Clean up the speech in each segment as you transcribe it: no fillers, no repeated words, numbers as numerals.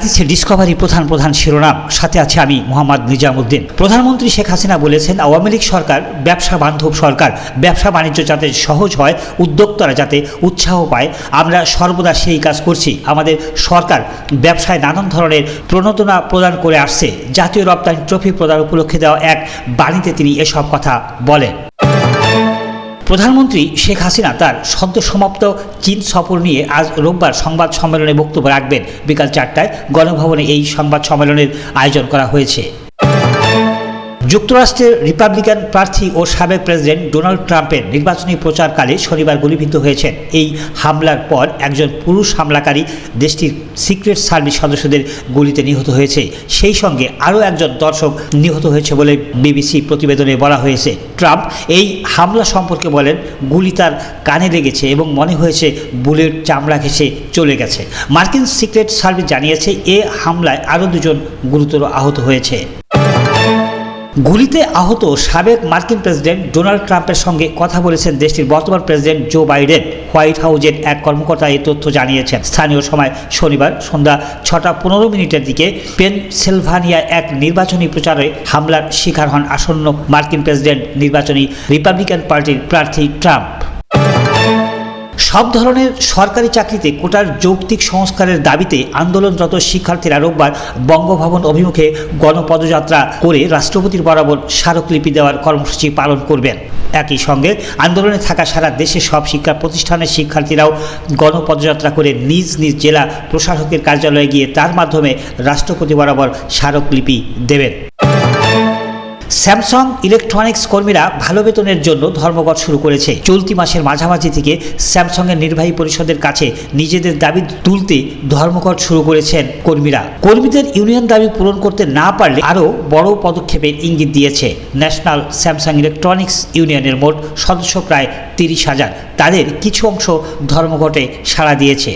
দিচ্ছে ডিসকভারি প্রধান শিরোনাম, সাথে আছে আমি মোহাম্মদ নিজামুদ্দিন। প্রধানমন্ত্রী শেখ হাসিনা বলেছেন, আওয়ামী লীগ সরকার ব্যবসা বান্ধব সরকার, ব্যবসা বাণিজ্য যাতে সহজ হয়, উদ্যোক্তারা যাতে উৎসাহ পায়, আমরা সর্বদা সেই কাজ করছি। আমাদের সরকার ব্যবসায় নানান ধরনের প্রণোদনা প্রদান করে আসছে। জাতীয় রপ্তানি ট্রফি প্রদান উপলক্ষে দেওয়া এক বাণীতে তিনি এসব কথা বলেন। প্রধানমন্ত্রী শেখ হাসিনা তার সদ্য সমাপ্ত চীন সফর নিয়ে আজ রোববার সংবাদ সম্মেলনে বক্তব্য রাখবেন। বিকাল 4টায় গণভবনে এই সংবাদ সম্মেলনের আয়োজন করা হয়েছে। যুক্তরাষ্ট্রের রিপাবলিকান প্রার্থী ও সাবেক প্রেসিডেন্ট ডোনাল্ড ট্রাম্পের নির্বাচনী প্রচারকালে শনিবার গুলিবিদ্ধ হয়েছেন। এই হামলার পর একজন পুরুষ হামলাকারী দেশটির সিক্রেট সার্ভিস সদস্যদের গুলিতে নিহত হয়েছে। সেই সঙ্গে আরও একজন দর্শক নিহত হয়েছে বলে বিবিসি প্রতিবেদনে বলা হয়েছে। ট্রাম্প এই হামলা সম্পর্কে বলেন, গুলি তার কানে লেগেছে এবং মনে হয়েছে বুলেট চামড়া ঘেঁষে চলে গেছে। মার্কিন সিক্রেট সার্ভিস জানিয়েছে, এ হামলায় আরও দুজন গুরুতর আহত হয়েছে। গুলিতে আহত সাবেক মার্কিন প্রেসিডেন্ট ডোনাল্ড ট্রাম্পের সঙ্গে কথা বলেছেন দেশটির বর্তমান প্রেসিডেন্ট জো বাইডেন। হোয়াইট হাউজের এক কর্মকর্তা এই তথ্য জানিয়েছেন। স্থানীয় সময় শনিবার সন্ধ্যা 6:15 দিকে পেনসিলভানিয়ায় এক নির্বাচনী প্রচারে হামলার শিকার হন আসন্ন মার্কিন প্রেসিডেন্ট নির্বাচনী রিপাবলিকান পার্টির প্রার্থী ট্রাম্প। সব ধরনের সরকারি চাকরিতে কোটার যৌক্তিক সংস্কারের দাবিতে আন্দোলনরত শিক্ষার্থীরা রোববার বঙ্গভবন অভিমুখে গণপদযাত্রা করে রাষ্ট্রপতির বরাবর স্মারকলিপি দেওয়ার কর্মসূচি পালন করবেন। একই সঙ্গে আন্দোলনে থাকা সারা দেশের সব শিক্ষা প্রতিষ্ঠানের শিক্ষার্থীরাও গণপদযাত্রা করে নিজ নিজ জেলা প্রশাসকের কার্যালয়ে গিয়ে তার মাধ্যমে রাষ্ট্রপতি বরাবর স্মারকলিপি দেবেন। স্যামসাং ইলেকট্রনিক্স কর্মীরা ভালো বেতনের জন্য ধর্মঘট শুরু করেছে। চলতি মাসের মাঝামাঝি থেকে স্যামসাংয়ের নির্বাহী পরিষদের কাছে নিজেদের দাবি তুলতে ধর্মঘট শুরু করেছেন কর্মীরা। কর্মীদের ইউনিয়ন দাবি পূরণ করতে না পারলে আরও বড় পদক্ষেপের ইঙ্গিত দিয়েছে। ন্যাশনাল স্যামসাং ইলেকট্রনিক্স ইউনিয়নের মোট সদস্য প্রায় 30,000। তাদের কিছু অংশ ধর্মঘটে সাড়া দিয়েছে।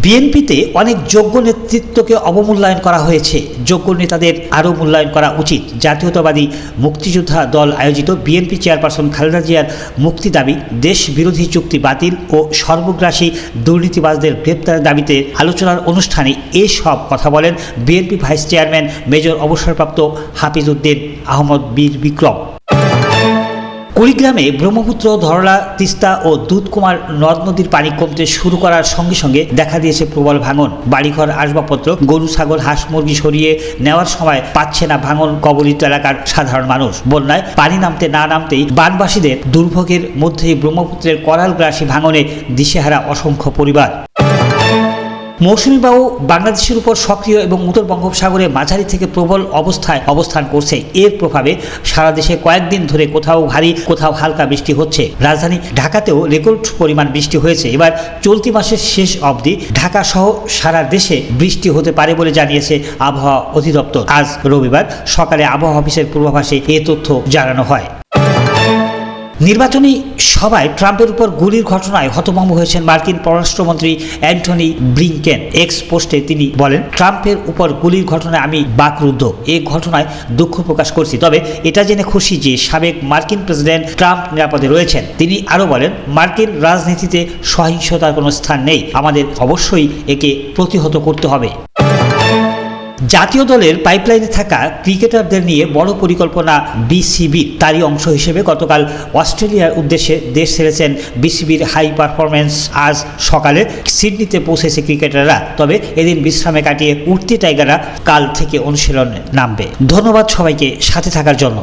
বিএনপিতে অনেক যোগ্য নেতৃত্বকে অবমূল্যায়ন করা হয়েছে। যোগ্য নেতাদের আরও মূল্যায়ন করা উচিত। জাতীয়তাবাদী মুক্তিযোদ্ধা দল আয়োজিত বিএনপি চেয়ারপারসন খালেদা জিয়ার মুক্তি দাবি, দেশ বিরোধী চুক্তি বাতিল ও সর্বগ্রাসী দুর্নীতিবাজদের গ্রেপ্তারের দাবিতে আলোচনার অনুষ্ঠানে এসব কথা বলেন বিএনপি ভাইস চেয়ারম্যান মেজর অবসরপ্রাপ্ত হাফিজ উদ্দিন আহমদ বীর বিক্রম। কুড়িগ্রামে ব্রহ্মপুত্র, ধরলা, তিস্তা ও দুধকুমার নদ নদীর পানি কমতে শুরু করার সঙ্গে সঙ্গে দেখা দিয়েছে প্রবল ভাঙন। বাড়িঘর, আসবাবপত্র, গরু, ছাগল, হাঁস, মুরগি সরিয়ে নেওয়ার সময় পাচ্ছে না ভাঙন কবলিত এলাকার সাধারণ মানুষ। বন্যায় পানি নামতে না নামতেই বানবাসীদের দুর্ভোগের মধ্যেই ব্রহ্মপুত্রের করালগ্রাসী ভাঙনে দিশেহারা অসংখ্য পরিবার। মৌসুমী বায়ু বাংলাদেশের উপর সক্রিয় এবং উত্তর বঙ্গোপসাগরে মাঝারি থেকে প্রবল অবস্থায় অবস্থান করছে। এর প্রভাবে সারা দেশে কয়েকদিন ধরে কোথাও ভারী কোথাও হালকা বৃষ্টি হচ্ছে। রাজধানী ঢাকাতেও রেকর্ড পরিমাণ বৃষ্টি হয়েছে। এবার চলতি মাসের শেষ অবধি ঢাকা সহ সারা দেশে বৃষ্টি হতে পারে বলে জানিয়েছে আবহাওয়া অধিদপ্তর। আজ রবিবার সকালে আবহাওয়া অফিসের পূর্বাভাসে এ তথ্য জানানো হয়। নির্বাচনী সভায় ট্রাম্পের উপর গুলির ঘটনায় হতভম্ব হয়েছেন মার্কিন পররাষ্ট্রমন্ত্রী অ্যান্টনি ব্লিংকেন। এক্স পোস্টে তিনি বলেন, ট্রাম্পের উপর গুলির ঘটনায় আমি বাকরুদ্ধ। এই ঘটনায় দুঃখ প্রকাশ করছি, তবে এটা জেনে খুশি যে সাবেক মার্কিন প্রেসিডেন্ট ট্রাম্প নিরাপদে রয়েছেন। তিনি আরও বলেন, মার্কিন রাজনীতিতে সহিংসতার কোনো স্থান নেই, আমাদের অবশ্যই একে প্রতিহত করতে হবে। জাতীয় দলের পাইপলাইনে থাকা ক্রিকেটারদের নিয়ে বড় পরিকল্পনা বিসিবির। তারই অংশ হিসেবে গতকাল অস্ট্রেলিয়ার উদ্দেশ্যে দেশ ছেড়েছেন বিসিবির হাই পারফরম্যান্স। আজ সকালে সিডনিতে পৌঁছেছে ক্রিকেটাররা, তবে এদিন বিশ্রামে কাটিয়ে উঠতি টাইগাররা কাল থেকে অনুশীলনে নামবে। ধন্যবাদ সবাইকে সাথে থাকার জন্য।